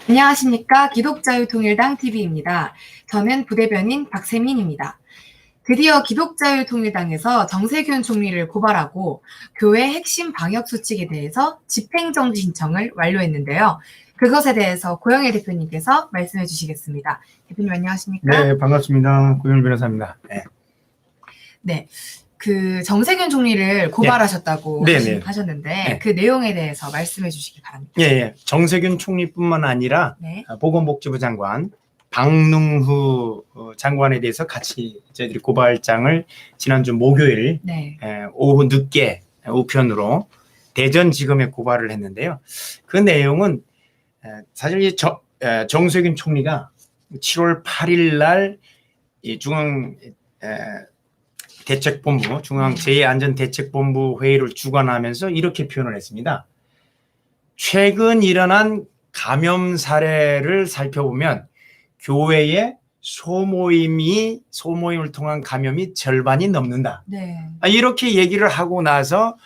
안녕하십니까. 기독자유통일당 TV입니다. 저는 부대변인 박세민입니다. 드디어 기독자유통일당에서 정세균 총리를 고발하고 교회 핵심 방역 수칙에 대해서 집행정지 신청을 완료했는데요. 그것에 대해서 고영애 대표님께서 말씀해 주시겠습니다. 대표님 안녕하십니까? 네, 반갑습니다. 고영일 변호사입니다. 네. 네. 그 정세균 총리를 고발하셨다고 네. 하셨는데 네. 그 내용에 대해서 말씀해 주시기 바랍니다. 예. 정세균 총리뿐만 아니라 네. 보건복지부 장관 박능후 장관에 대해서 같이 저희들이 고발장을 지난주 목요일 네. 오후 늦게 우편으로 대전지검에 고발을 했는데요. 그 내용은 사실 이 정세균 총리가 7월 8일 날 이 중앙 대책본부, 중앙재해안전대책본부 회의를 주관하면서 이렇게 표현을 했습니다. 최근 일어난 감염 사례를 살펴보면 교회의 소모임을 통한 감염이 절반이 넘는다. 네. 이렇게 얘기를 하고 나서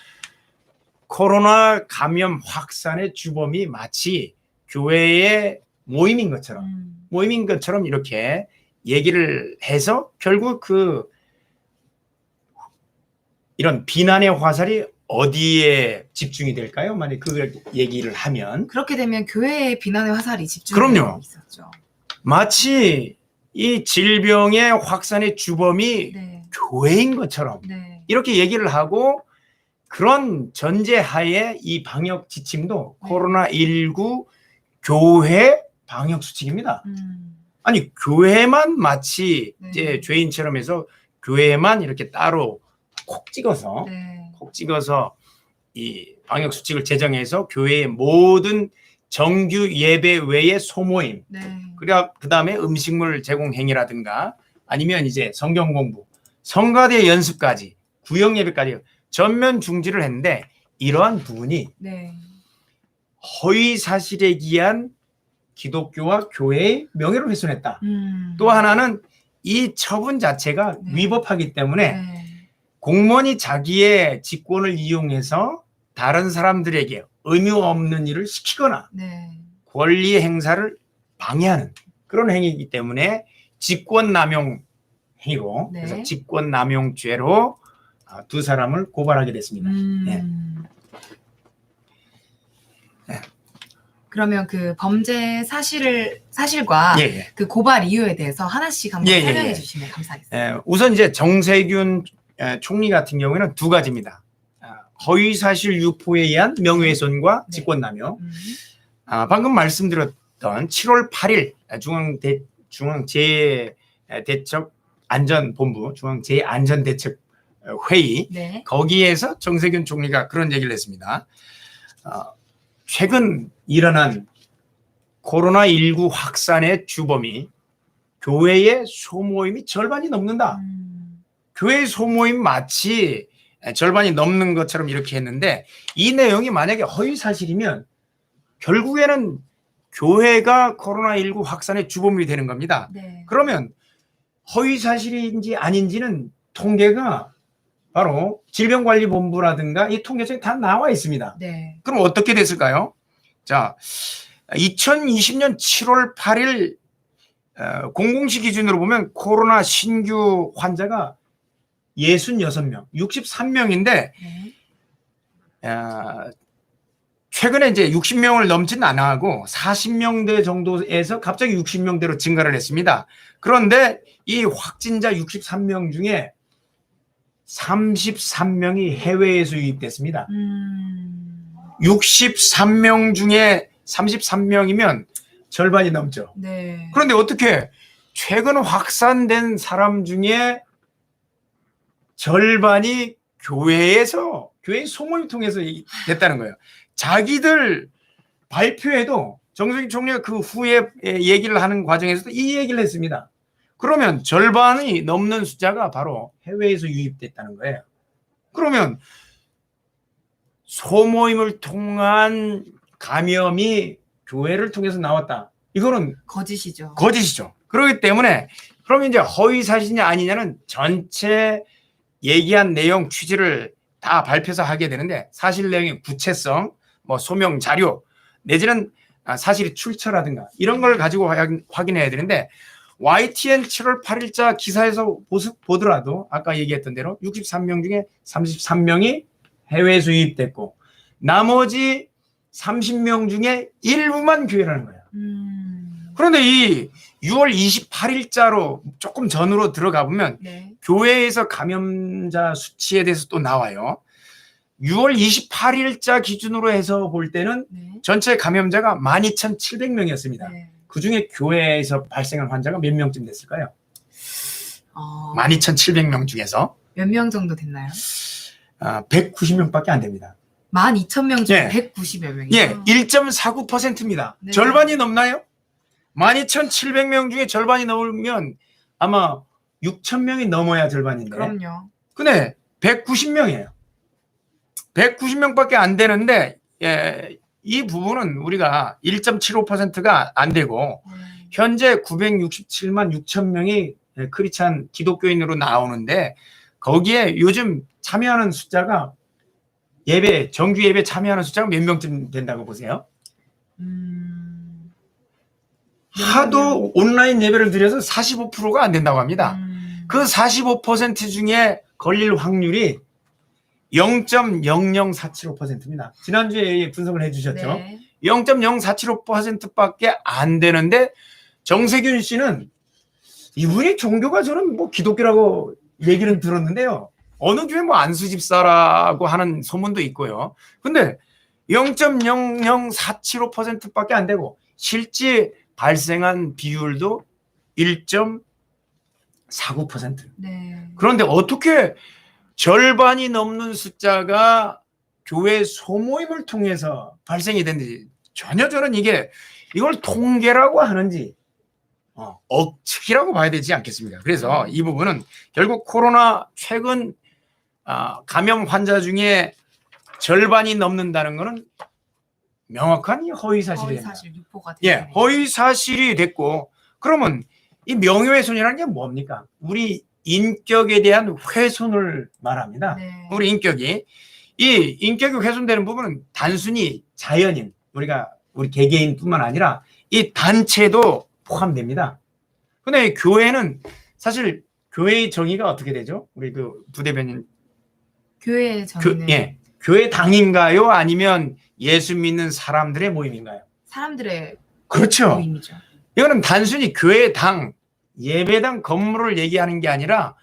코로나 감염 확산의 주범이 마치 교회의 모임인 것처럼 이렇게 얘기를 해서 결국 이런 비난의 화살이 어디에 집중이 될까요? 만약 그걸 얘기를 하면 그렇게 되면 교회의 비난의 화살이 집중되고 있었죠. 마치 이 질병의 확산의 주범이 네. 교회인 것처럼 네. 이렇게 얘기를 하고 그런 전제하에 이 방역 지침도 네. 코로나19 교회 방역 수칙입니다. 아니 교회만 마치 네. 이제 죄인처럼 해서 교회만 이렇게 따로 콕 찍어서 이 방역 수칙을 제정해서 교회의 모든 정규 예배 외의 소모임, 네. 그 다음에 음식물 제공 행위라든가 아니면 이제 성경 공부, 성가대 연습까지, 구역 예배까지 전면 중지를 했는데 이러한 부분이 네. 허위 사실에 기한 기독교와 교회의 명예를 훼손했다. 또 하나는 이 처분 자체가 네. 위법하기 때문에 네. 공무원이 자기의 직권을 이용해서 다른 사람들에게 의무 없는 일을 시키거나 네. 권리 행사를 방해하는 그런 행위이기 때문에 직권남용 행위고 네. 그래서 직권남용죄로 두 사람을 고발하게 됐습니다. 네. 그러면 그 범죄 사실과 그 고발 이유에 대해서 하나씩 한번 설명해 주시면 감사하겠습니다. 우선 이제 정세균 총리 같은 경우에는 두 가지입니다. 허위사실 유포에 의한 명예훼손과 네. 직권남용. 방금 말씀드렸던 7월 8일 중앙재해안전대책회의 네. 거기에서 정세균 총리가 그런 얘기를 했습니다. 최근 일어난 코로나19 확산의 주범이 교회의 소모임이 절반이 넘는다. 교회의 소모임 마치 절반이 넘는 것처럼 이렇게 했는데 이 내용이 만약에 허위 사실이면 결국에는 교회가 코로나19 확산의 주범이 되는 겁니다. 네. 그러면 허위 사실인지 아닌지는 통계가 바로 질병관리본부라든가 이 통계서에 다 나와 있습니다. 네. 그럼 어떻게 됐을까요? 자, 2020년 7월 8일 공공시 기준으로 보면 코로나 신규 환자가 66명, 63명인데 네. 최근에 이제 60명을 넘지는 않아 하고 40명대 정도에서 갑자기 60명대로 증가를 했습니다. 그런데 이 확진자 63명 중에 33명이 해외에서 유입됐습니다. 63명 중에 33명이면 절반이 넘죠. 네. 그런데 어떻게 최근 확산된 사람 중에 절반이 교회의 소모임을 통해서 됐다는 거예요. 자기들 발표에도 정세균 총리가 그 후에 얘기를 하는 과정에서도 이 얘기를 했습니다. 그러면 절반이 넘는 숫자가 바로 해외에서 유입됐다는 거예요. 그러면 소모임을 통한 감염이 교회를 통해서 나왔다. 이거는 거짓이죠. 그렇기 때문에 그러면 이제 허위 사실이냐 아니냐는 전체 얘기한 내용 취지를 다 발표해서 하게 되는데 사실 내용의 구체성, 뭐 소명 자료 내지는 사실이 출처라든가 이런 걸 가지고 확인해야 되는데 YTN 7월 8일자 기사에서 보더라도 아까 얘기했던 대로 63명 중에 33명이 해외 수입됐고 나머지 30명 중에 일부만 교회라는 거예요. 그런데 이 6월 28일자로 조금 전으로 들어가 보면 네. 교회에서 감염자 수치에 대해서 또 나와요. 6월 28일자 기준으로 해서 볼 때는 네. 전체 감염자가 12,700명이었습니다. 네. 그중에 교회에서 발생한 환자가 몇 명쯤 됐을까요? 12,700명 중에서 몇 명 정도 됐나요? 190명밖에 안 됩니다. 12,000명 중에 예. 190여 명이요? 예, 1.49%입니다. 네. 절반이 넘나요? 12,700명 중에 절반이 넘으면 아마 6,000명이 넘어야 절반인데. 그럼요. 근데 190명이에요. 190명밖에 안 되는데 이 부분은 우리가 1.75%가 안 되고 현재 967만 6천 명이 크리스찬 기독교인으로 나오는데 거기에 요즘 참여하는 숫자가 정규 예배 참여하는 숫자가 몇 명쯤 된다고 보세요? 하도 온라인 예배를 드려서 45%가 안 된다고 합니다. 그 45% 중에 걸릴 확률이 0.00475%입니다. 지난주에 분석을 해주셨죠? 네. 0.0475%밖에 안 되는데 정세균 씨는 이분이 종교가 저는 뭐 기독교라고 얘기를 들었는데요. 어느 교회 뭐 안수집사라고 하는 소문도 있고요. 근데 0.00475%밖에 안 되고 실제 발생한 비율도 1.49%. 네. 그런데 어떻게 절반이 넘는 숫자가 교회 소모임을 통해서 발생이 됐는지 전혀 저는 이걸 통계라고 하는지 억측이라고 봐야 되지 않겠습니까? 그래서 이 부분은 결국 코로나 최근 감염 환자 중에 절반이 넘는다는 것은 명확한 허위사실입니다. 허위사실 유포가 예, 허위사실이 됐고 그러면 이 명예훼손이라는 게 뭡니까? 우리 인격에 대한 훼손을 말합니다. 네. 우리 인격이 훼손되는 부분은 단순히 자연인 우리 개개인뿐만 아니라 이 단체도 포함됩니다. 근데 교회는 사실 교회의 정의가 어떻게 되죠? 우리 그 부대변인 교회의 정의는 교회 당인가요? 아니면 예수 믿는 사람들의 모임인가요? 사람들의 그렇죠. 모임이죠. 이거는 단순히 교회 당 예배당 건물을 얘기하는 게 아니라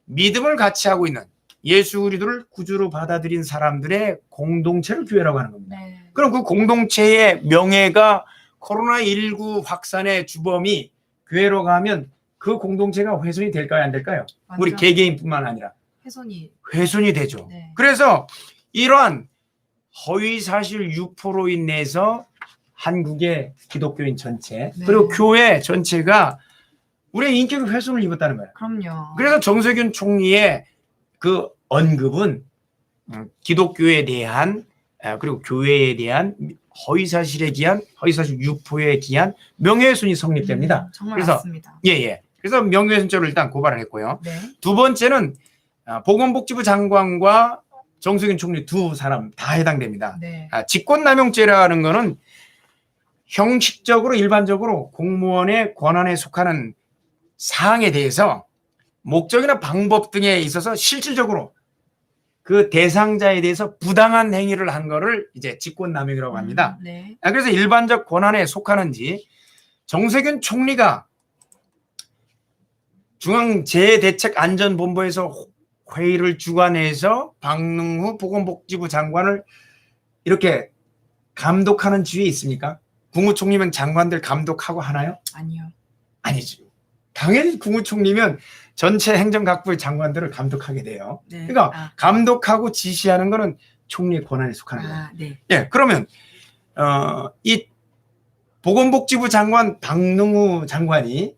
믿음을 같이 하고 있는 예수 그리스도를 구주로 받아들인 사람들의 공동체를 교회라고 하는 겁니다. 네. 그럼 그 공동체의 명예가 코로나19 확산의 주범이 교회로 가면 그 공동체가 훼손이 될까요? 안 될까요? 완전 우리 개개인뿐만 아니라 훼손이 되죠. 네. 그래서 이러한 허위사실 유포로 인해서 한국의 기독교인 전체 그리고 교회 전체가 우리의 인격 훼손을 입었다는 거예요. 그럼요. 그래서 정세균 총리의 그 언급은 기독교에 대한 그리고 교회에 대한 허위사실 유포에 기한 명예훼손이 성립됩니다. 정말 그래서 맞습니다. 그래서 명예훼손죄로 일단 고발을 했고요. 네. 두 번째는 보건복지부 장관과 정세균 총리 두 사람 다 해당됩니다. 네. 직권남용죄라는 거는 형식적으로 일반적으로 공무원의 권한에 속하는 사항에 대해서 목적이나 방법 등에 있어서 실질적으로 그 대상자에 대해서 부당한 행위를 한 거를 이제 직권남용이라고 합니다. 네. 그래서 일반적 권한에 속하는지 정세균 총리가 중앙재해대책안전본부에서 회의를 주관해서 박능후 보건복지부 장관을 이렇게 감독하는 지위에 있습니까? 국무총리면 장관들 감독하고 하나요? 아니요. 아니죠. 당연히 국무총리면 전체 행정각부의 장관들을 감독하게 돼요. 네. 그러니까 감독하고 지시하는 거는 총리의 권한에 속하는 거예요. 네. 예, 그러면 이 보건복지부 장관 박능후 장관이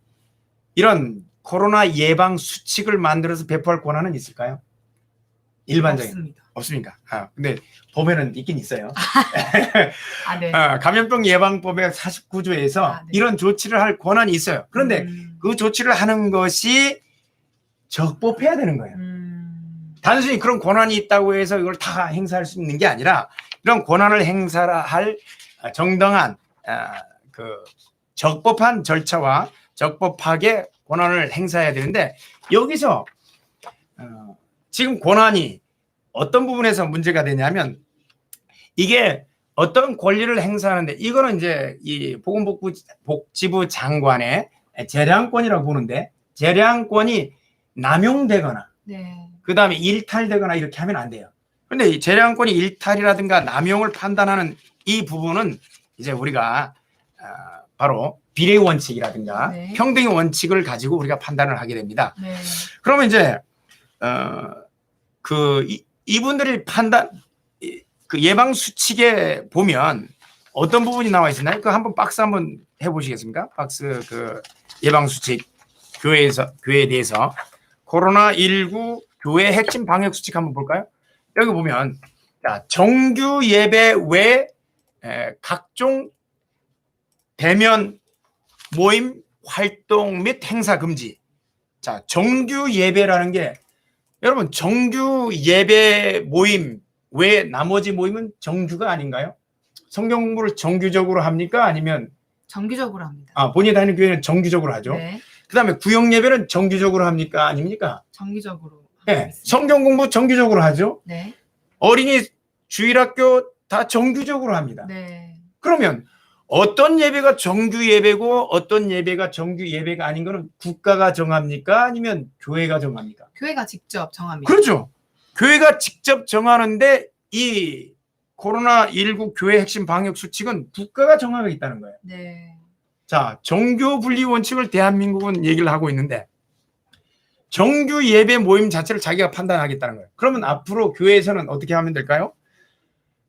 이런 코로나 예방 수칙을 만들어서 배포할 권한은 있을까요? 일반적인 없습니까? 근데 법에는 있긴 있어요. 네. 감염병 예방법의 49조에서 이런 조치를 할 권한이 있어요. 그런데 그 조치를 하는 것이 적법해야 되는 거예요. 단순히 그런 권한이 있다고 해서 이걸 다 행사할 수 있는 게 아니라 이런 권한을 행사할 정당한 그 적법한 절차와 적법하게 권한을 행사해야 되는데 여기서 지금 권한이 어떤 부분에서 문제가 되냐면 이게 어떤 권리를 행사하는데 이거는 이제 이 보건복지부 장관의 재량권이라고 보는데 재량권이 남용되거나 네. 그다음에 일탈되거나 이렇게 하면 안 돼요. 그런데 이 재량권이 일탈이라든가 남용을 판단하는 이 부분은 이제 우리가 바로 비례 원칙이라든가 네. 평등의 원칙을 가지고 우리가 판단을 하게 됩니다. 네. 그러면 이제 이분들이 판단 그 예방 수칙에 보면 어떤 부분이 나와 있나요? 그 한번 박스 한번 해보시겠습니까? 박스 그 예방 수칙 교회에 대해서 코로나19 교회 핵심 방역 수칙 한번 볼까요? 여기 보면 자, 정규 예배 외 각종 대면 모임 활동 및 행사 금지. 자, 정규 예배라는 게 여러분 정규 예배 모임 외 나머지 모임은 정규가 아닌가요? 성경 공부를 정규적으로 합니까? 아니면 정규적으로 합니다. 본인이 다니는 교회는 정규적으로 하죠. 네. 그다음에 구역 예배는 정규적으로 합니까? 아닙니까? 정규적으로. 네. 성경 공부 정규적으로 하죠. 네. 어린이 주일학교 다 정규적으로 합니다. 네. 그러면 어떤 예배가 정규 예배고 어떤 예배가 정규 예배가 아닌 거는 국가가 정합니까? 아니면 교회가 정합니까? 교회가 직접 정합니다. 그렇죠. 교회가 직접 정하는데 이 코로나19 교회 핵심 방역 수칙은 국가가 정하고 있다는 거예요. 네. 자, 정교 분리 원칙을 대한민국은 얘기를 하고 있는데 정규 예배 모임 자체를 자기가 판단하겠다는 거예요. 그러면 앞으로 교회에서는 어떻게 하면 될까요?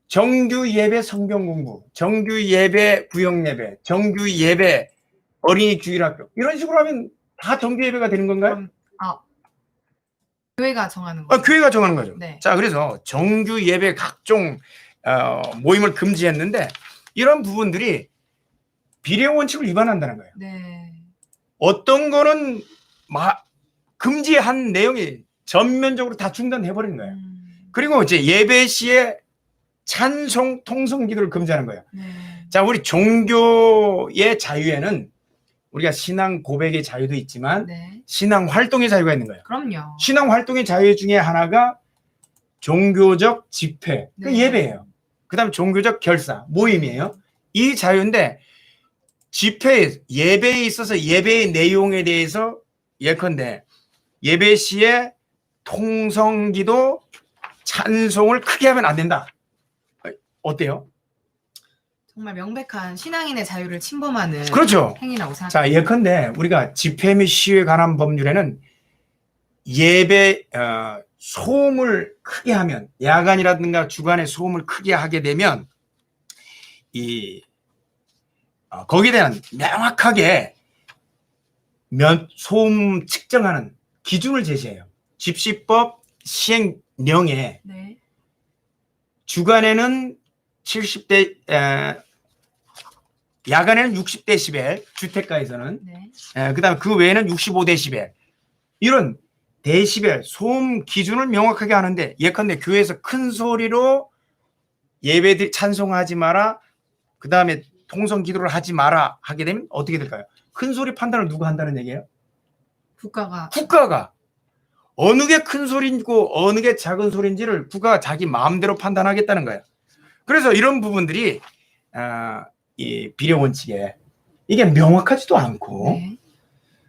정규 예배 성경 공부, 정규 예배 구역 예배, 정규 예배 어린이 주일학교 이런 식으로 하면 다 정규 예배가 되는 건가요? 그럼 교회가 정하는 거죠. 교회가 정하는 거죠. 네. 자, 그래서 정규 예배 각종 모임을 금지했는데 이런 부분들이 비례 원칙을 위반한다는 거예요. 네. 어떤 거는 금지한 내용이 전면적으로 다 중단해버리는 거예요. 그리고 이제 예배 시에 찬송, 통성 기도를 금지하는 거예요. 네. 자, 우리 종교의 자유에는 우리가 신앙 고백의 자유도 있지만 네. 신앙 활동의 자유가 있는 거예요. 그럼요. 신앙 활동의 자유 중에 하나가 종교적 집회, 그 네. 예배예요. 그다음에 종교적 결사, 모임이에요. 이 자유인데 집회, 예배에 있어서 예배의 내용에 대해서 예컨대 예배 시에 통성기도, 찬송을 크게 하면 안 된다. 어때요? 정말 명백한 신앙인의 자유를 침범하는 그렇죠. 행위라고 생각합니다. 자, 예컨대 우리가 집회 및 시위에 관한 법률에는 예배 소음을 크게 하면 야간이라든가 주간에 소음을 크게 하게 되면 거기에 대한 명확하게 소음 측정하는 기준을 제시해요. 집시법 시행령에 네. 주간에는 70대 야간에는 60데시벨 주택가에서는 네. 그다음에 그 외에는 65데시벨 이런 데시벨 소음 기준을 명확하게 하는데 예컨대 교회에서 큰 소리로 예배들 찬송하지 마라 그다음에 통성 기도를 하지 마라 하게 되면 어떻게 될까요? 큰 소리 판단을 누가 한다는 얘기예요? 국가가 어느 게 큰 소리고 어느 게 작은 소리인지를 국가가 자기 마음대로 판단하겠다는 거예요. 그래서 이런 부분들이 이 비례 원칙에 이게 명확하지도 않고 네.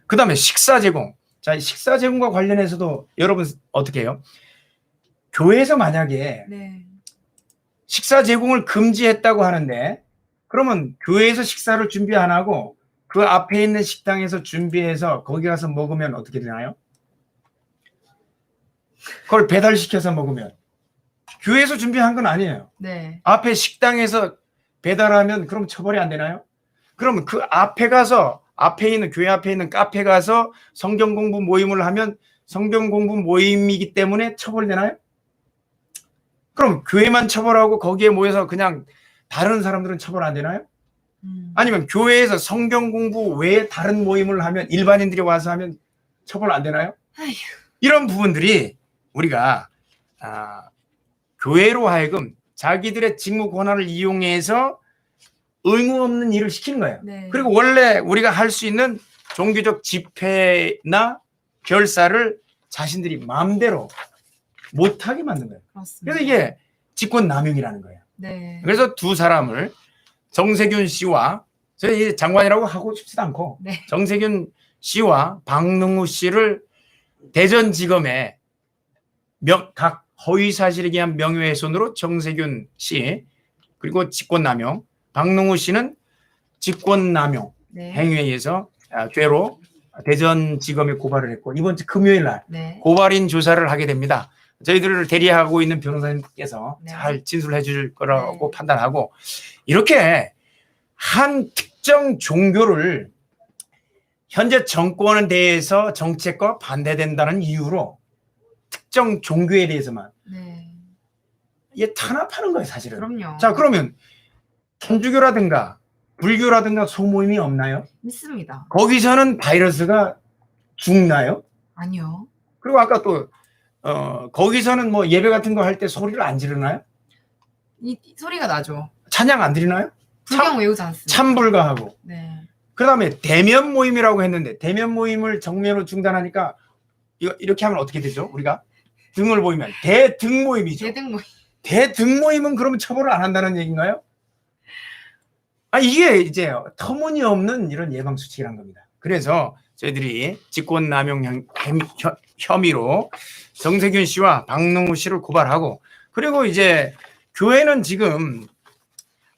그다음에 식사 제공. 자, 식사 제공과 관련해서도 여러분 어떻게 해요? 교회에서 만약에 네. 식사 제공을 금지했다고 하는데 그러면 교회에서 식사를 준비 안 하고 그 앞에 있는 식당에서 준비해서 거기 가서 먹으면 어떻게 되나요? 그걸 배달시켜서 먹으면 교회에서 준비한 건 아니에요. 네. 앞에 식당에서 배달하면 그럼 처벌이 안 되나요? 그러면 그 앞에 가서 교회 앞에 있는 카페 가서 성경 공부 모임을 하면 성경 공부 모임이기 때문에 처벌되나요? 그럼 교회만 처벌하고 거기에 모여서 그냥 다른 사람들은 처벌 안 되나요? 아니면 교회에서 성경 공부 외에 다른 모임을 하면 일반인들이 와서 하면 처벌 안 되나요? 아휴. 이런 부분들이 우리가 교회로 하여금 자기들의 직무 권한을 이용해서 의무 없는 일을 시키는 거예요. 네. 그리고 원래 우리가 할 수 있는 종교적 집회나 결사를 자신들이 마음대로 못하게 만든 거예요. 그렇습니다. 그래서 이게 직권남용이라는 거예요. 네. 그래서 두 사람을 정세균 씨와 저희 장관이라고 하고 싶지도 않고 네. 정세균 씨와 박능우 씨를 대전지검에 각 허위사실에 의한 명예훼손으로 정세균 씨 그리고 직권남용, 박능우 씨는 직권남용 네. 행위에 의해서 죄로 대전지검에 고발을 했고 이번 주 금요일 날 네. 고발인 조사를 하게 됩니다. 저희들을 대리하고 있는 변호사님께서 네. 잘 진술해 줄 거라고 네. 판단하고 이렇게 한 특정 종교를 현재 정권에 대해서 정책과 반대된다는 이유로 특정 종교에 대해서만 네. 이게 탄압하는 거예요, 사실은. 그럼요. 자, 그러면 천주교라든가 불교라든가 소모임이 없나요? 있습니다. 거기서는 바이러스가 죽나요? 아니요. 그리고 아까 또 거기서는 뭐 예배 같은 거 할 때 소리를 안 지르나요? 이 소리가 나죠. 찬양 안 드리나요? 불경 외우지 않습니다. 참불가하고. 네. 그다음에 대면 모임이라고 했는데 대면 모임을 정면으로 중단하니까 이렇게 하면 어떻게 되죠? 우리가 등을 보이면 대등 모임이죠. 대등 모임. 대등 모임은 그러면 처벌을 안 한다는 얘기인가요? 아, 이게 이제 터무니없는 이런 예방 수칙이란 겁니다. 그래서 저희들이 직권남용 혐의로 정세균 씨와 박능우 씨를 고발하고 그리고 이제 교회는 지금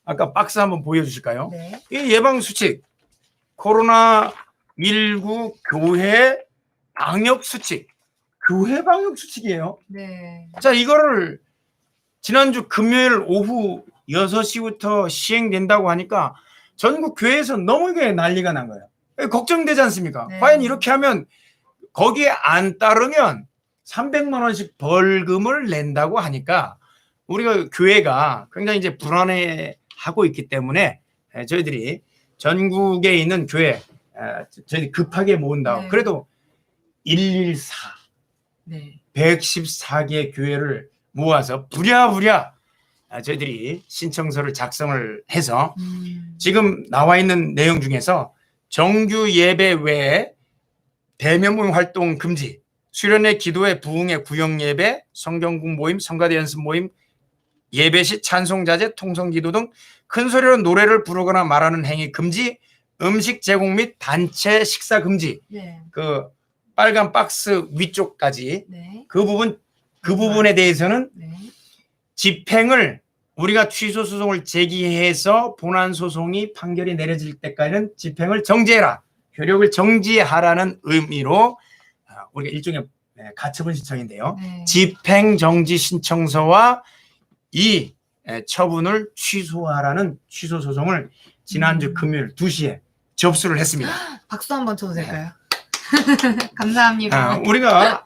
아까 박스 한번 보여주실까요? 네. 이 예방 수칙 코로나19 교회 방역 수칙 교회 방역 수칙이에요. 네. 자, 이거를 지난주 금요일 오후 6시부터 시행된다고 하니까 전국 교회에서 너무 이게 난리가 난 거예요. 걱정되지 않습니까? 네. 과연 이렇게 하면 거기에 안 따르면 300만 원씩 벌금을 낸다고 하니까 우리가 교회가 굉장히 이제 불안해하고 있기 때문에 저희들이 전국에 있는 교회 저희들이 급하게 모은다. 네. 그래도 114 네. 114개 교회를 모아서 부랴부랴 저희들이 신청서를 작성을 해서 지금 나와 있는 내용 중에서 정규 예배 외에 대면 모임 활동 금지, 수련회 기도회 부흥회 구역 예배, 성경국 모임, 성가대 연습 모임, 예배 시 찬송 자제, 통성 기도 등 큰 소리로 노래를 부르거나 말하는 행위 금지, 음식 제공 및 단체 식사 금지. 네. 그 빨간 박스 위쪽까지 네. 그 부분에 대해서는 네. 집행을 우리가 취소 소송을 제기해서 본안 소송이 판결이 내려질 때까지는 집행을 정지해라. 효력을 정지하라는 의미로 우리가 일종의 가처분 신청인데요. 네. 집행 정지 신청서와 이 처분을 취소하라는 취소 소송을 지난주 금요일 2시에 접수를 했습니다. 박수 한번 쳐도 될까요? 감사합니다. 우리가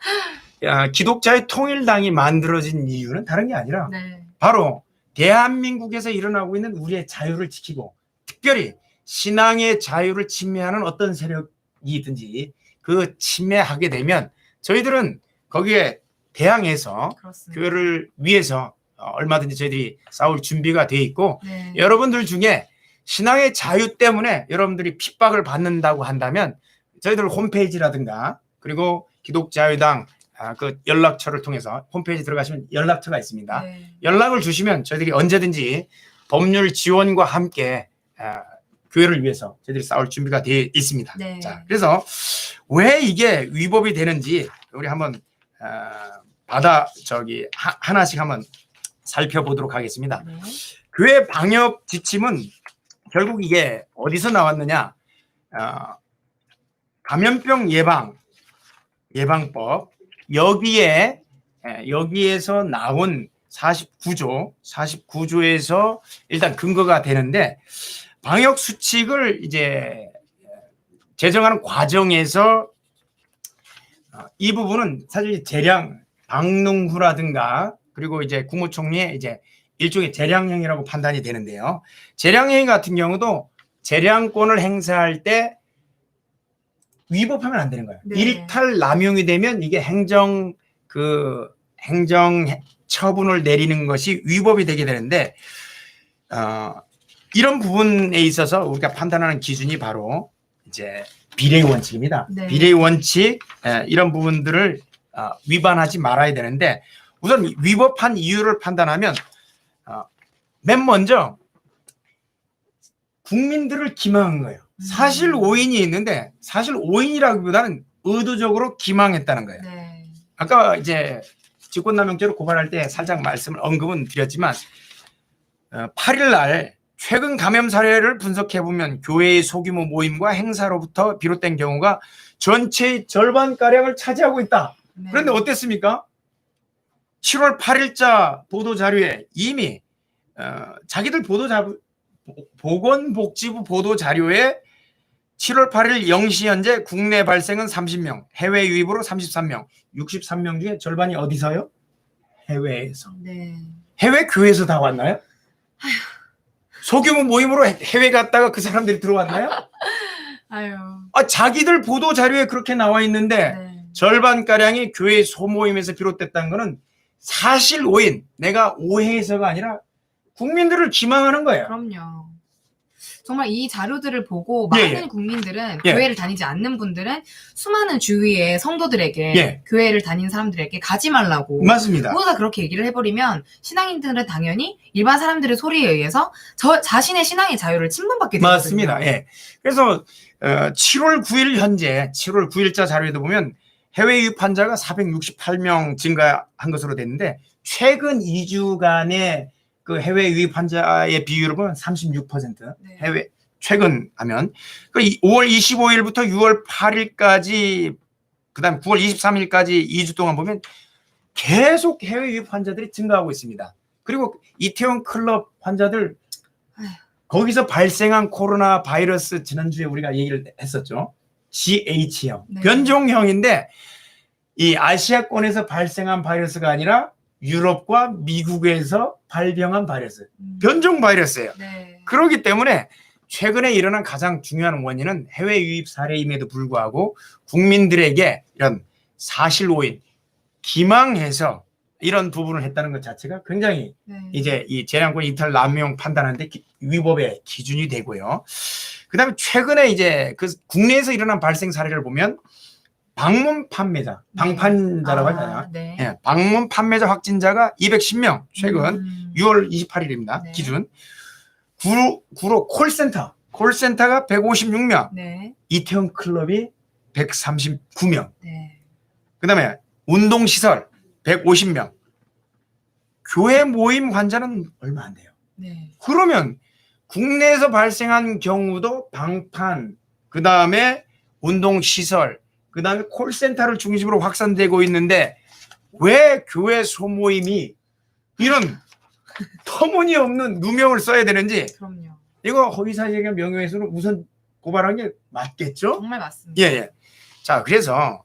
기독자의 통일당이 만들어진 이유는 다른 게 아니라 네. 바로 대한민국에서 일어나고 있는 우리의 자유를 지키고 특별히 신앙의 자유를 침해하는 어떤 세력이든지 그 침해하게 되면 저희들은 거기에 대항해서 그렇습니다. 교회를 위해서 얼마든지 저희들이 싸울 준비가 돼 있고 네. 여러분들 중에 신앙의 자유 때문에 여러분들이 핍박을 받는다고 한다면 저희들 홈페이지라든가 그리고 기독자유당 그 연락처를 통해서 홈페이지 들어가시면 연락처가 있습니다. 네. 연락을 주시면 저희들이 언제든지 법률 지원과 함께 교회를 위해서 저희들이 싸울 준비가 되어 있습니다. 네. 자, 그래서 왜 이게 위법이 되는지 우리 한번 하나씩 한번 살펴보도록 하겠습니다. 네. 교회 방역 지침은 결국 이게 어디서 나왔느냐? 감염병 예방법 여기에서 나온 49조에서 일단 근거가 되는데 방역 수칙을 이제 제정하는 과정에서 이 부분은 사실 박능후라든가 그리고 이제 국무총리의 이제 일종의 재량행위라고 판단이 되는데요. 재량행위 같은 경우도 재량권을 행사할 때 위법하면 안 되는 거예요. 네. 일탈 남용이 되면 이게 행정 처분을 내리는 것이 위법이 되게 되는데 이런 부분에 있어서 우리가 판단하는 기준이 바로 이제 비례의 원칙입니다. 네. 비례의 원칙 이런 부분들을 위반하지 말아야 되는데 우선 위법한 이유를 판단하면 맨 먼저 국민들을 기망한 거예요. 사실 오인이 있는데 사실 오인이라기보다는 의도적으로 기망했다는 거예요. 네. 아까 이제 직권남용죄로 고발할 때 살짝 말씀을 언급은 드렸지만 8일 날 최근 감염 사례를 분석해 보면 교회의 소규모 모임과 행사로부터 비롯된 경우가 전체의 절반가량을 차지하고 있다. 네. 그런데 어땠습니까? 7월 8일자 보도자료에 이미 자기들 보건복지부 보도자료에 7월 8일 0시 현재 국내 발생은 30명, 해외 유입으로 33명, 63명 중에 절반이 어디서요? 해외에서. 네. 해외 교회에서 다 왔나요? 소규모 모임으로 해외 갔다가 그 사람들이 들어왔나요? 아유. 자기들 보도 자료에 그렇게 나와 있는데 네. 절반가량이 교회 소모임에서 비롯됐다는 것은 사실 오인, 내가 오해해서가 아니라 국민들을 기망하는 거예요. 그럼요. 정말 이 자료들을 보고 예, 많은 예. 국민들은 예. 교회를 다니지 않는 분들은 수많은 주위의 성도들에게 예. 교회를 다니는 사람들에게 가지 말라고 맞습니다. 누가 그렇게 얘기를 해버리면 신앙인들은 당연히 일반 사람들의 소리에 의해서 자신의 신앙의 자유를 침범받게 되거든요. 맞습니다. 예. 그래서 7월 9일 현재 7월 9일자 자료에도 보면 해외 유입 환자가 468명 증가한 것으로 됐는데 최근 2주간의 그 해외 유입 환자의 비율을 보면 36%. 네. 해외 최근 하면 5월 25일부터 6월 8일까지 그다음 9월 23일까지 2주 동안 보면 계속 해외 유입 환자들이 증가하고 있습니다. 그리고 이태원 클럽 환자들 거기서 발생한 코로나 바이러스 지난주에 우리가 얘기를 했었죠. GH형, 네. 변종형인데 이 아시아권에서 발생한 바이러스가 아니라 유럽과 미국에서 발병한 바이러스, 변종 바이러스예요. 네. 그렇기 때문에 최근에 일어난 가장 중요한 원인은 해외 유입 사례임에도 불구하고 국민들에게 이런 사실 오인, 기망해서 이런 부분을 했다는 것 자체가 굉장히 네. 이제 이 재량권 이탈 남용 판단하는데 위법의 기준이 되고요. 그다음에 최근에 이제 그 국내에서 일어난 발생 사례를 보면 방문 판매자, 방판자라고 하잖아요. 네. 예, 방문 판매자 확진자가 210명 최근 6월 28일입니다. 네. 기준. 구로 콜센터가 156명, 네. 이태원 클럽이 139명. 네. 그다음에 운동시설 150명. 교회 모임 환자는 얼마 안 돼요. 네. 그러면 국내에서 발생한 경우도 방판, 그다음에 운동시설, 그다음에 콜센터를 중심으로 확산되고 있는데 왜 교회 소모임이 이런 터무니없는 누명을 써야 되는지 그럼요. 이거 허위사실과 명예훼손으로 우선 고발한 게 맞겠죠? 정말 맞습니다. 예. 자, 그래서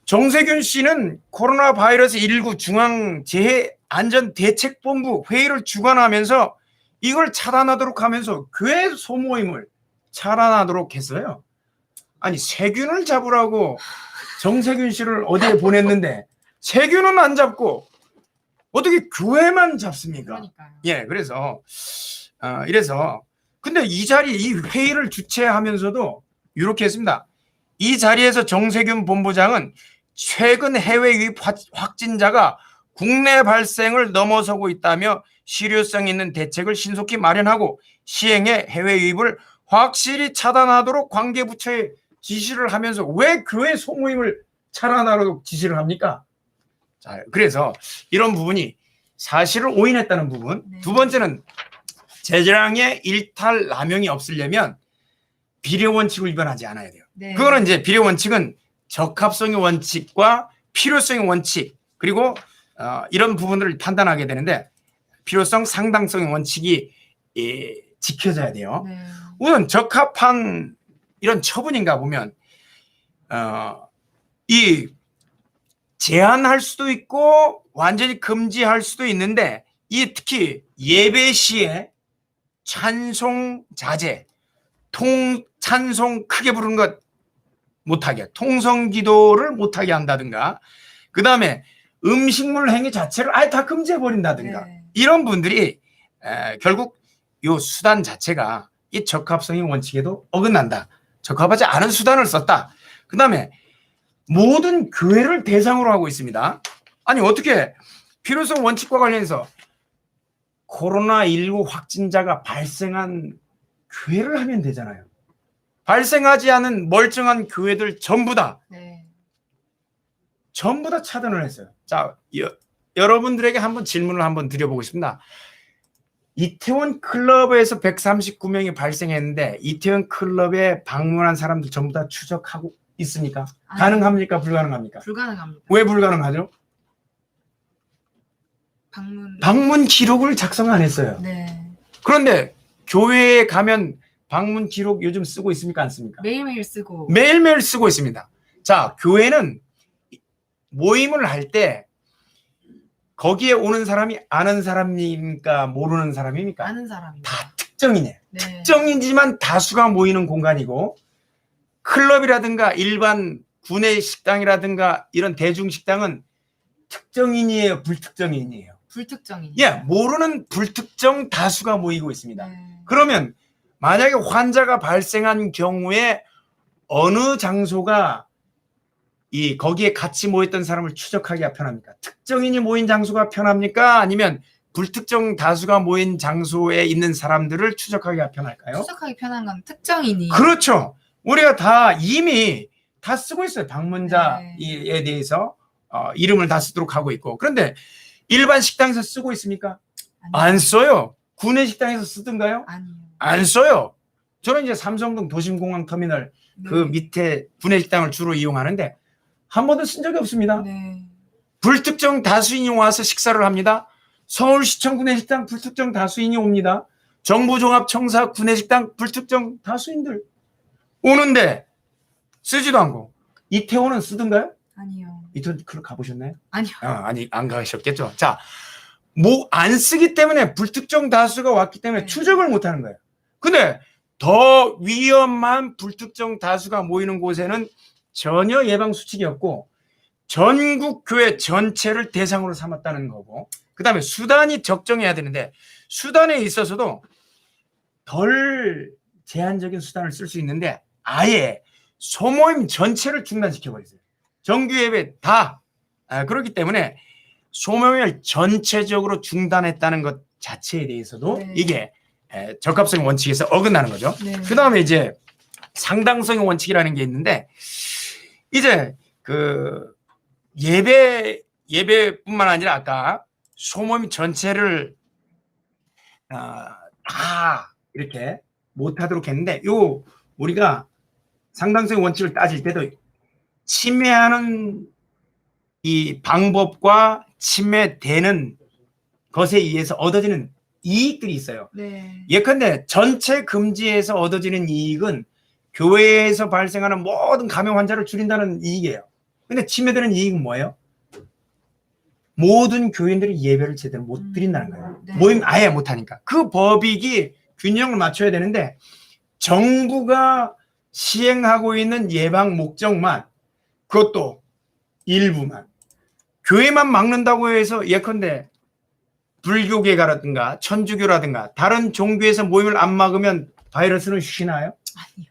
정세균 씨는 코로나 바이러스 19 중앙재해안전대책본부 회의를 주관하면서 이걸 차단하도록 하면서 교회 소모임을 차단하도록 했어요. 아니 세균을 잡으라고 정세균 씨를 어디에 보냈는데 세균은 안 잡고 어떻게 교회만 잡습니까? 그러니까요. 예, 그래서 이래서 근데 이 회의를 주최하면서도 이렇게 했습니다. 이 자리에서 정세균 본부장은 최근 해외 유입 확진자가 국내 발생을 넘어서고 있다며 실효성 있는 대책을 신속히 마련하고 시행해 해외 유입을 확실히 차단하도록 관계부처에 지시를 하면서 왜 교회 소모임을 차단하도록 지시를 합니까? 자, 그래서 이런 부분이 사실을 오인했다는 부분. 네. 두 번째는 재량의 일탈 남용이 없으려면 비례 원칙을 위반하지 않아야 돼요. 네. 그거는 이제 비례 원칙은 적합성의 원칙과 필요성의 원칙 그리고 이런 부분들을 판단하게 되는데 필요성, 상당성의 원칙이 지켜져야 돼요. 네. 우선 적합한 이런 처분인가 보면 이 제한할 수도 있고 완전히 금지할 수도 있는데 이 특히 예배 시에 찬송 자제, 찬송 크게 부르는 것 못하게, 통성 기도를 못하게 한다든가, 그 다음에 음식물 행위 자체를 아예 다 금지해 버린다든가, 네. 이런 분들이 결국 요 수단 자체가 이 적합성의 원칙에도 어긋난다. 적합하지 않은 수단을 썼다. 그 다음에 모든 교회를 대상으로 하고 있습니다. 아니 어떻게 필요성 원칙과 관련해서 코로나19 확진자가 발생한 교회를 하면 되잖아요. 발생하지 않은 멀쩡한 교회들 전부 다 전부 다 차단을 했어요. 자, 여러분들에게 한번 질문을 한번 드려보고 싶습니다. 이태원 클럽에서 139명이 발생했는데 이태원 클럽에 방문한 사람들 전부 다 추적하고 있습니까? 가능합니까? 불가능합니까? 불가능합니다. 왜 불가능하죠? 방문 기록을 작성 안 했어요. 네. 그런데 교회에 가면 방문 기록 요즘 쓰고 있습니까? 안 씁니까? 매일매일 쓰고. 매일매일 쓰고 있습니다. 자, 교회는 모임을 할 때 거기에 오는 사람이 아는 사람입니까? 모르는 사람입니까? 아는 사람입니다. 다 특정이네. 네. 특정이지만 다수가 모이는 공간이고 클럽이라든가 일반 구내 식당이라든가 이런 대중식당은 특정인이에요? 불특정인이에요? 불특정인. 예, 모르는 불특정 다수가 모이고 있습니다. 네. 그러면 만약에 환자가 발생한 경우에 어느 장소가 거기에 같이 모였던 사람을 추적하기가 편합니까? 특정인이 모인 장소가 편합니까? 아니면 불특정 다수가 모인 장소에 있는 사람들을 추적하기가 편할까요? 추적하기 편한 건 특정인이. 그렇죠. 우리가 다 이미 다 쓰고 있어요. 방문자에 대해서 이름을 다 쓰도록 하고 있고. 그런데 일반 식당에서 쓰고 있습니까? 아니요. 안 써요. 구내 식당에서 쓰던가요? 아니요. 안 써요. 저는 이제 삼성동 도심공항 터미널 그 밑에 구내 식당을 주로 이용하는데 한 번도 쓴 적이 없습니다. 네. 불특정 다수인이 와서 식사를 합니다. 서울시청 구내식당 불특정 다수인이 옵니다. 정부종합청사 구내식당 불특정 다수인들 오는데 쓰지도 않고. 이태원은 쓰던가요? 아니요. 이태원 클럽 가보셨나요? 아니요. 아니 안 가셨겠죠. 자, 안 쓰기 때문에 불특정 다수가 왔기 때문에 추적을 못 하는 거예요. 근데 더 위험한 불특정 다수가 모이는 곳에는 전혀 예방 수칙이 없고 전국 교회 전체를 대상으로 삼았다는 거고, 그 다음에 수단이 적정해야 되는데 수단에 있어서도 덜 제한적인 수단을 쓸 수 있는데 아예 소모임 전체를 중단시켜버렸어요. 정규 예배 다. 그렇기 때문에 소모임을 전체적으로 중단했다는 것 자체에 대해서도 이게 적합성 원칙에서 어긋나는 거죠. 그 다음에 이제 상당성의 원칙이라는 게 있는데, 이제 그 예배뿐만 아니라 아까 소모임 전체를 다 이렇게 못하도록 했는데, 우리가 상당성의 원칙을 따질 때도 침해하는 이 방법과 침해되는 것에 의해서 얻어지는 이익들이 있어요. 예컨대 전체 금지에서 얻어지는 이익은 교회에서 발생하는 모든 감염 환자를 줄인다는 이익이에요. 근데 침해되는 이익은 뭐예요? 모든 교인들이 예배를 제대로 못 드린다는 거예요. 모임 아예 못하니까. 그 법익이 균형을 맞춰야 되는데 정부가 시행하고 있는 예방 목적만, 그것도 일부만, 교회만 막는다고 해서 예컨대 불교계라든가 천주교라든가 다른 종교에서 모임을 안 막으면 바이러스는 쉬나요? 아니요.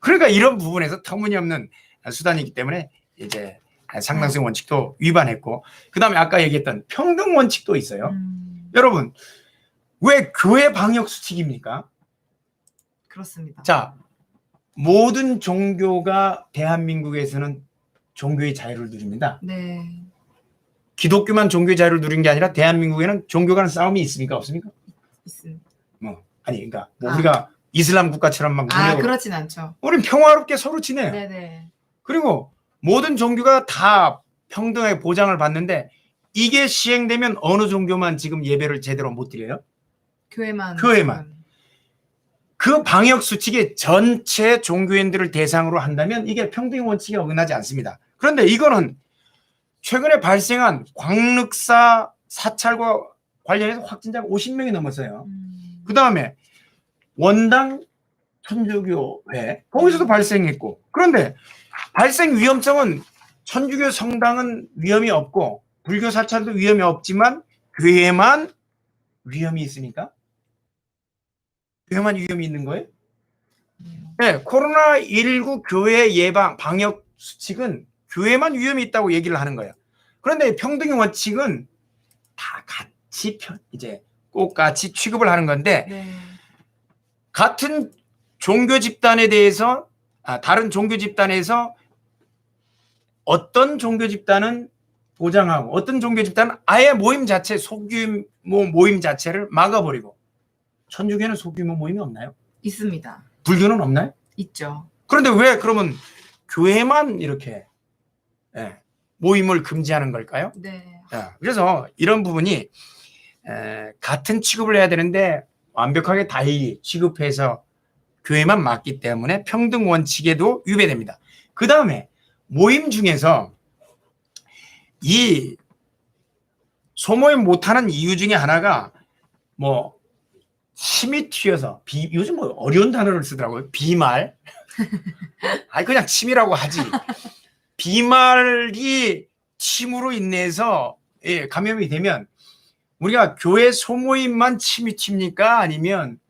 그러니까 이런 부분에서 터무니없는 수단이기 때문에 이제 상당성 원칙도 위반했고, 그 다음에 아까 얘기했던 평등 원칙도 있어요. 여러분, 왜 교회 방역 수칙입니까? 그렇습니다. 자, 모든 종교가 대한민국에서는 종교의 자유를 누립니다. 기독교만 종교의 자유를 누린 게 아니라 대한민국에는 종교 간 싸움이 있습니까? 없습니까? 있습니다. 그러니까 우리가 이슬람 국가처럼 막 그렇진 않죠. 우린 평화롭게 서로 지내요. 네네. 그리고 모든 종교가 다 평등하게 보장을 받는데 이게 시행되면 어느 종교만 지금 예배를 제대로 못 드려요? 교회만. 그 방역 수칙이 전체 종교인들을 대상으로 한다면 이게 평등 원칙에 어긋나지 않습니다. 그런데 이거는 최근에 발생한 광륵사 사찰과 관련해서 확진자가 50명이 넘었어요. 그 다음에 원당 천주교회 거기서도 발생했고, 그런데 발생 위험성은 천주교 성당은 위험이 없고 불교 사찰도 위험이 없지만 교회만 위험이 있으니까 교회만 위험이 있는 거예요? 네, 코로나19 교회 예방 방역 수칙은 교회만 위험이 있다고 얘기를 하는 거예요. 그런데 평등의 원칙은 다 같이 이제 꼭 같이 취급을 하는 건데 네. 같은 종교 집단에 대해서 다른 종교 집단에서 어떤 종교 집단은 보장하고 어떤 종교 집단은 아예 모임 자체 소규모 모임 자체를 막아버리고 천주교는 소규모 모임이 없나요? 있습니다. 불교는 없나요? 있죠. 그런데 왜 그러면 교회만 이렇게 모임을 금지하는 걸까요? 네. 그래서 이런 부분이 같은 취급을 해야 되는데 완벽하게 달리 취급해서 교회만 맞기 때문에 평등 원칙에도 위배됩니다. 그 다음에 모임 중에서 이 소모임 못하는 이유 중에 하나가 뭐 침이 튀어서 요즘 뭐 어려운 단어를 쓰더라고요. 비말. 아니 그냥 침이라고 하지. 비말이 침으로 인해서 감염이 되면 우리가 교회 소모임만 침이 튑니까? 아니면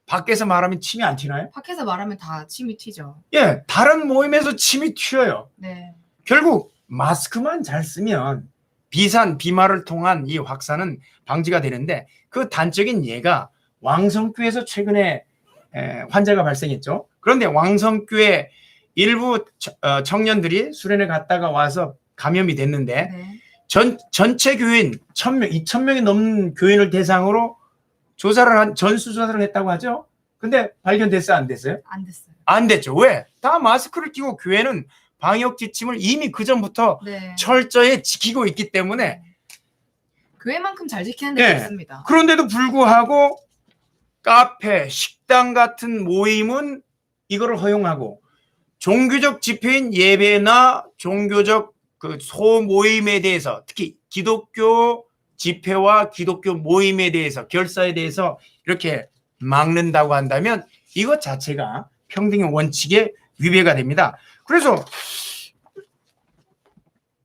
밖에서 말하면 침이 안 튀나요? 밖에서 말하면 다 침이 튀죠. 예, 다른 모임에서 침이 튀어요. 네. 결국 마스크만 잘 쓰면 비말을 통한 이 확산은 방지가 되는데 그 단적인 예가 왕성교회에서 최근에 환자가 발생했죠. 그런데 왕성교회 일부 청년들이 수련회 갔다가 와서 감염이 됐는데 네. 전체 교인 1,000명, 2,000명이 넘는 교인을 대상으로 전수조사를 했다고 하죠. 근데 발견됐어요? 안 됐어요? 안 됐어요. 안 됐죠. 왜? 다 마스크를 끼고 교회는 방역 지침을 이미 그 전부터 네. 철저히 지키고 있기 때문에 교회만큼 잘 지키는 데가 네. 있습니다. 그런데도 불구하고 카페, 식당 같은 모임은 이거를 허용하고 종교적 집회인 예배나 종교적 그 소모임에 대해서 특히 기독교 집회와 기독교 모임에 대해서 결사에 대해서 이렇게 막는다고 한다면 이것 자체가 평등의 원칙에 위배가 됩니다. 그래서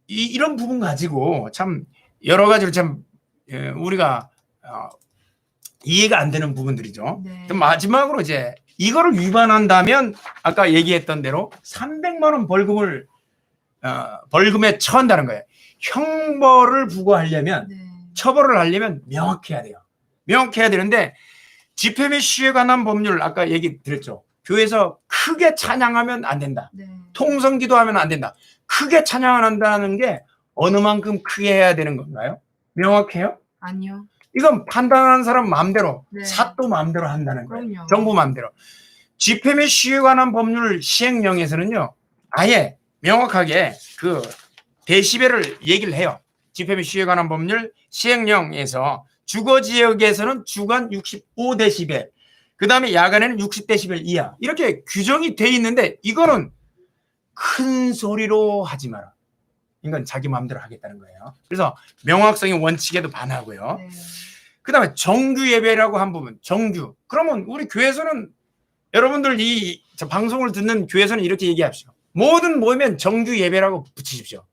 이런 부분 가지고 참 여러 가지로 참 우리가 이해가 안 되는 부분들이죠. 네. 마지막으로 이제 이거를 위반한다면 아까 얘기했던 대로 300만 원 벌금에 처한다는 거예요. 형벌을 부과하려면 네. 처벌을 하려면 명확해야 돼요. 명확해야 되는데 집회 및 시위에 관한 법률 아까 얘기 드렸죠. 교회에서 크게 찬양하면 안 된다. 네. 통성 기도하면 안 된다. 크게 찬양한다는 게 어느 만큼 크게 해야 되는 건가요? 명확해요? 아니요. 이건 판단하는 사람 마음대로 네. 사또 마음대로 한다는 거예요. 그럼요. 정부 마음대로. 집회 및 시위에 관한 법률 시행령에서는요. 아예 명확하게 그 데시벨을 얘기를 해요. 집회 및 시위에 관한 법률 시행령에서 주거 지역에서는 주간 65데시벨, 그 다음에 야간에는 60데시벨 이하 이렇게 규정이 돼 있는데 이거는 큰 소리로 하지 마라. 이건 자기 마음대로 하겠다는 거예요. 그래서 명확성의 원칙에도 반하고요. 네. 그 다음에 정규 예배라고 한 부분, 정규. 그러면 우리 교회에서는 여러분들 저 방송을 듣는 교회에서는 이렇게 얘기합시오. 모든 모이면 정규 예배라고 붙이십시오.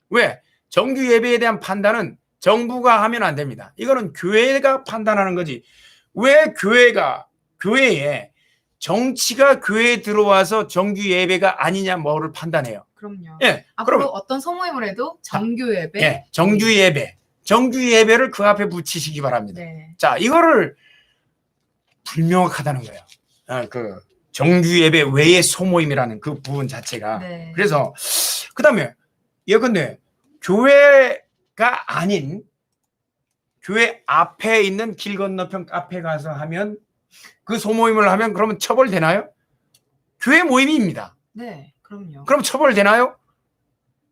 왜? 정규 예배에 대한 판단은 정부가 하면 안 됩니다. 이거는 교회가 판단하는 거지. 왜 교회에 정치가 교회에 들어와서 정규 예배가 아니냐 뭐를 판단해요. 그럼요. 예. 앞으로 그럼 어떤 소모임을 해도 정규 예배. 예, 정규 예배. 정규 예배를 그 앞에 붙이시기 바랍니다. 네. 자, 이거를 불명확하다는 거예요. 그 정규 예배 외의 소모임이라는 그 부분 자체가. 네. 그래서 그다음에 예컨대 교회가 아닌 교회 앞에 있는 길 건너편 카페 가서 하면 그 소모임을 하면 그러면 처벌되나요? 교회 모임입니다. 네, 그럼요. 그럼 처벌되나요?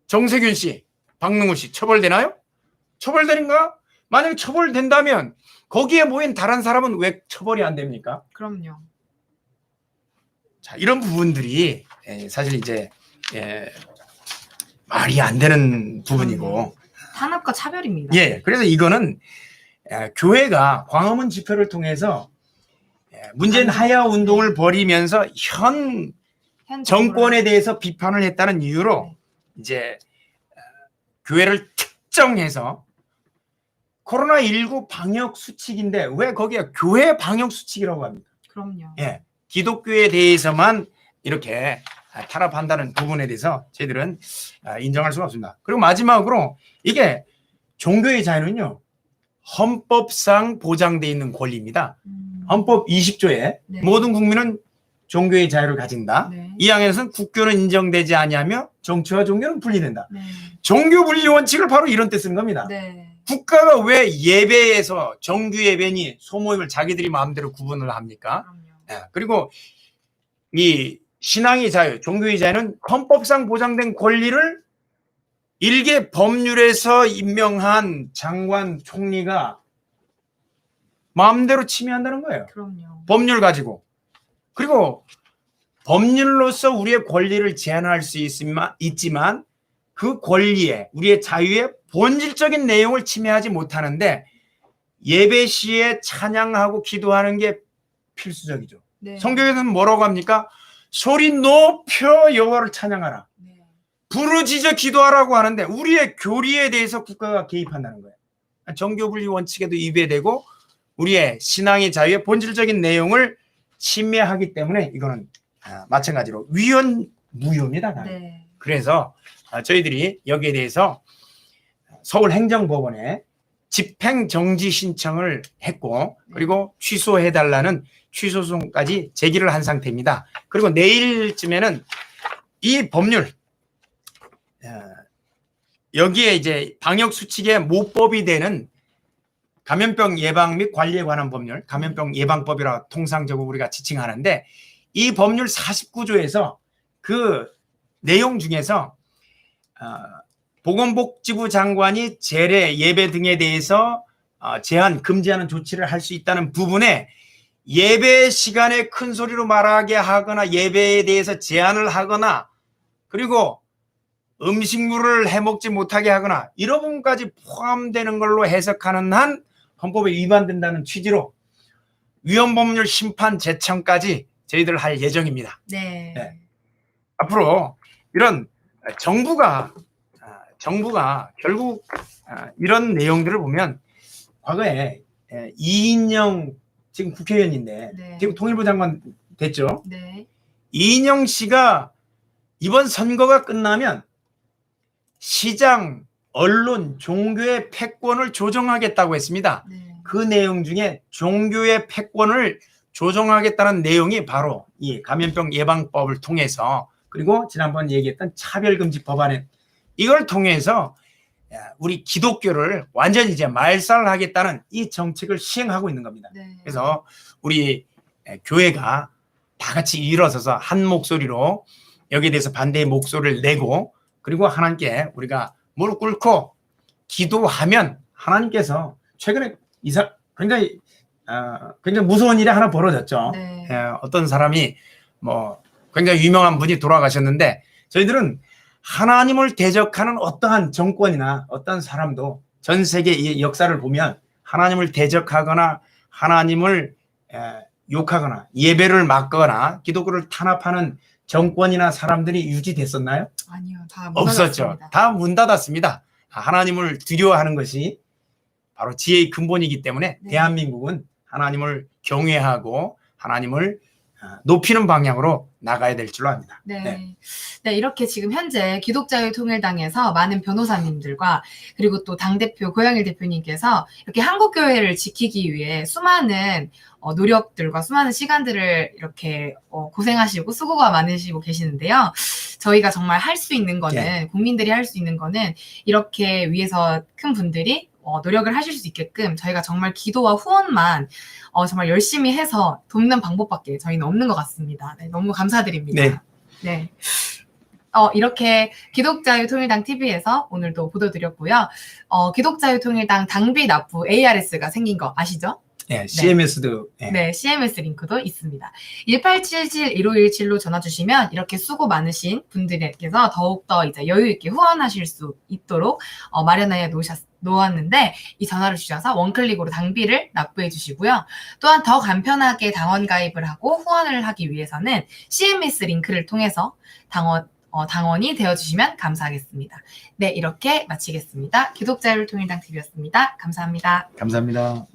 정세균 씨, 박능우 씨 처벌되나요? 처벌되는가? 만약에 처벌된다면 거기에 모인 다른 사람은 왜 처벌이 안 됩니까? 그럼요. 자, 이런 부분들이 사실 이제 말이 안 되는 부분이고 탄압과 차별입니다. 예, 그래서 이거는 교회가 광화문 집회를 통해서 문재인 하야 운동을 벌이면서 현 정권에 대해서 비판을 했다는 이유로 이제 교회를 특정해서 코로나19 방역 수칙인데 왜 거기가 교회 방역 수칙이라고 합니까? 그럼요. 예, 기독교에 대해서만 이렇게 탄압한다는 부분에 대해서 저희들은 인정할 수가 없습니다. 그리고 마지막으로 이게 종교의 자유는요, 헌법상 보장되어 있는 권리입니다. 헌법 20조에 네. 모든 국민은 종교의 자유를 가진다. 네. 이 항에서는 국교는 인정되지 아니하며 정치와 종교는 분리된다. 네. 종교 분리 원칙을 바로 이런 때 쓰는 겁니다. 네. 국가가 왜 예배에서 정규 예배니 소모임을 자기들이 마음대로 구분을 합니까? 그럼요. 예, 그리고 이 신앙의 자유, 종교의 자유는 헌법상 보장된 권리를 일개 법률에서 임명한 장관, 총리가 마음대로 침해한다는 거예요. 그럼요. 법률 가지고. 그리고 법률로서 우리의 권리를 제한할 수 있지만 그 권리에, 우리의 자유의 본질적인 내용을 침해하지 못하는데 예배 시에 찬양하고 기도하는 게 필수적이죠. 네. 성경에서는 뭐라고 합니까? 소리 높여 여호와를 찬양하라. 네. 부르짖어 기도하라고 하는데 우리의 교리에 대해서 국가가 개입한다는 거예요. 정교분리 원칙에도 위배되고 우리의 신앙의 자유의 본질적인 내용을 침해하기 때문에 이거는 마찬가지로 위헌무효입니다. 네. 그래서 저희들이 여기에 대해서 서울행정법원에 집행정지 신청을 했고 그리고 취소해달라는 취소소송까지 제기를 한 상태입니다. 그리고 내일쯤에는 이 법률 여기에 이제 방역수칙의 모법이 되는 감염병 예방 및 관리에 관한 법률, 감염병 예방법이라 통상적으로 우리가 지칭하는데 이 법률 49조에서 그 내용 중에서 보건복지부 장관이 제례, 예배 등에 대해서 제한, 금지하는 조치를 할 수 있다는 부분에 예배 시간에 큰 소리로 말하게 하거나 예배에 대해서 제한을 하거나 그리고 음식물을 해먹지 못하게 하거나 이런 부분까지 포함되는 걸로 해석하는 한 헌법에 위반된다는 취지로 위헌법률 심판 제청까지 저희들 할 예정입니다. 네. 네. 앞으로 이런 정부가 결국 이런 내용들을 보면 과거에 이인영 지금 국회의원인데 네. 지금 통일부 장관 됐죠. 네. 이인영 씨가 이번 선거가 끝나면 시장, 언론, 종교의 패권을 조정하겠다고 했습니다. 네. 그 내용 중에 종교의 패권을 조정하겠다는 내용이 바로 이 감염병 예방법을 통해서 그리고 지난번 얘기했던 차별금지 법안에 이걸 통해서 우리 기독교를 완전히 이제 말살하겠다는 이 정책을 시행하고 있는 겁니다. 네. 그래서 우리 교회가 다 같이 일어서서 한 목소리로 여기에 대해서 반대의 목소리를 내고 그리고 하나님께 우리가 무릎 꿇고 기도하면 하나님께서 최근에 굉장히 무서운 일이 하나 벌어졌죠. 네. 어떤 사람이 뭐 굉장히 유명한 분이 돌아가셨는데 저희들은 하나님을 대적하는 어떠한 정권이나 어떤 사람도 전 세계의 역사를 보면 하나님을 대적하거나 하나님을 욕하거나 예배를 막거나 기독교를 탄압하는 정권이나 사람들이 유지됐었나요? 아니요. 다 없었죠. 다 문 닫았습니다. 하나님을 두려워하는 것이 바로 지혜의 근본이기 때문에 네. 대한민국은 하나님을 경외하고 하나님을 높이는 방향으로 나가야 될 줄로 압니다. 네. 네. 네, 이렇게 지금 현재 기독자유통일당에서 많은 변호사님들과 그리고 또 당대표 고영일 대표님께서 이렇게 한국교회를 지키기 위해 수많은 노력들과 수많은 시간들을 이렇게 고생하시고 수고가 많으시고 계시는데요. 저희가 정말 할 수 있는 거는 네. 국민들이 할 수 있는 거는 이렇게 위에서 큰 분들이 노력을 하실 수 있게끔 저희가 정말 기도와 후원만 정말 열심히 해서 돕는 방법밖에 저희는 없는 것 같습니다. 네, 너무 감사드립니다. 네. 네. 이렇게 기독자유통일당 TV에서 오늘도 보도드렸고요. 기독자유통일당 당비 납부 ARS가 생긴 거 아시죠? 네, CMS도. 네, CMS 링크도 있습니다. 1877-1517로 전화 주시면 이렇게 수고 많으신 분들께서 더욱더 이제 여유 있게 후원하실 수 있도록 마련해 놓았는데 이 전화를 주셔서 원클릭으로 당비를 납부해 주시고요. 또한 더 간편하게 당원 가입을 하고 후원을 하기 위해서는 CMS 링크를 통해서 당원이 되어주시면 감사하겠습니다. 네, 이렇게 마치겠습니다. 기독자유통일당 TV였습니다. 감사합니다. 감사합니다.